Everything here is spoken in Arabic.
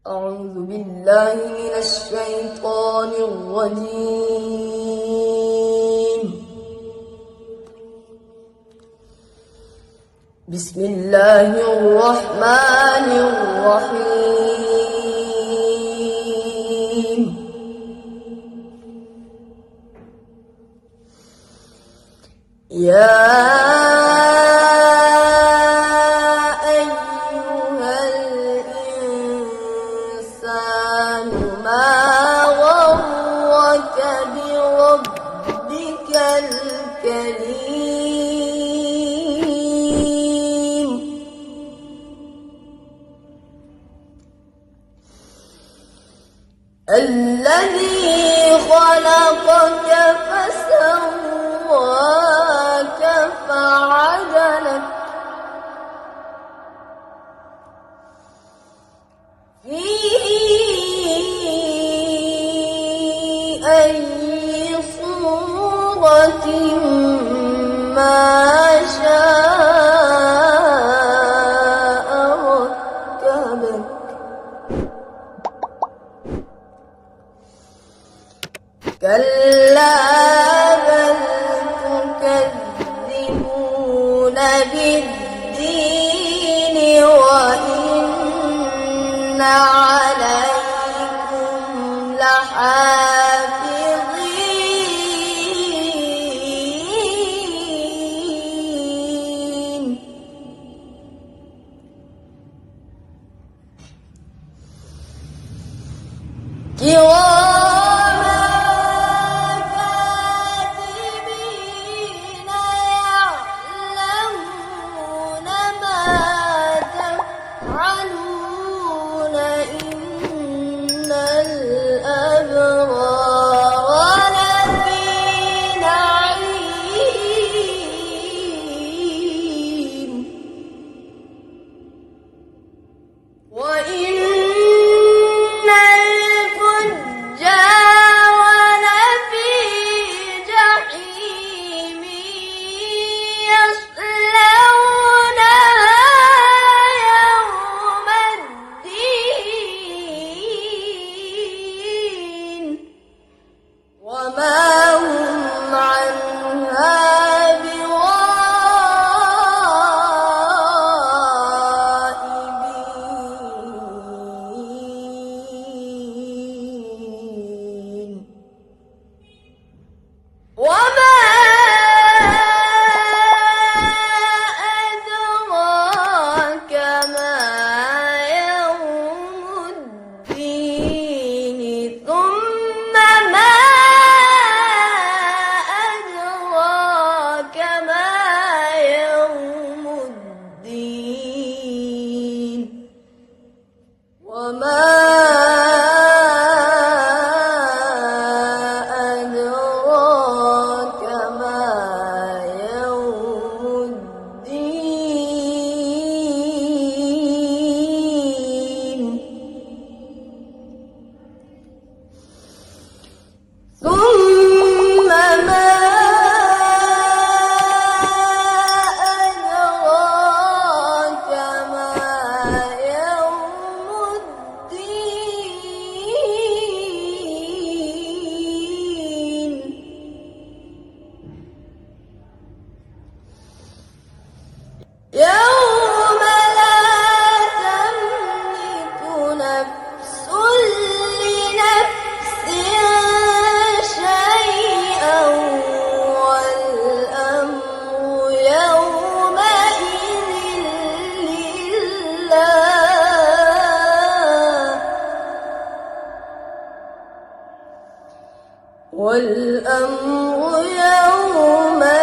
أعوذ بالله من الشيطان الرجيم. بسم الله الرحمن الرحيم. يا أيها الإنسان ما غرك بربك الكريم الذي خلقك فسواك فعدلك في أي صورة ما شاء ركبك كلا بل تكذبون بالدين وإن عليكم لحافظين كراما كاتبين يعلمون ما تفعلون إن الأبرار لفي نعيم وإن الفجار لفي جحيم يصلونها يوم الدين وما هم عنها بغائبين وما أدراك ما يوم الدين ثم ما أدراك ما يوم الدين وما أدراك ما يوم الدين ثم ما أدراك ما يوم الدين يوم لا تملك نفس لنفس شيئا والأمر يومئذ لله والأمر يومئذ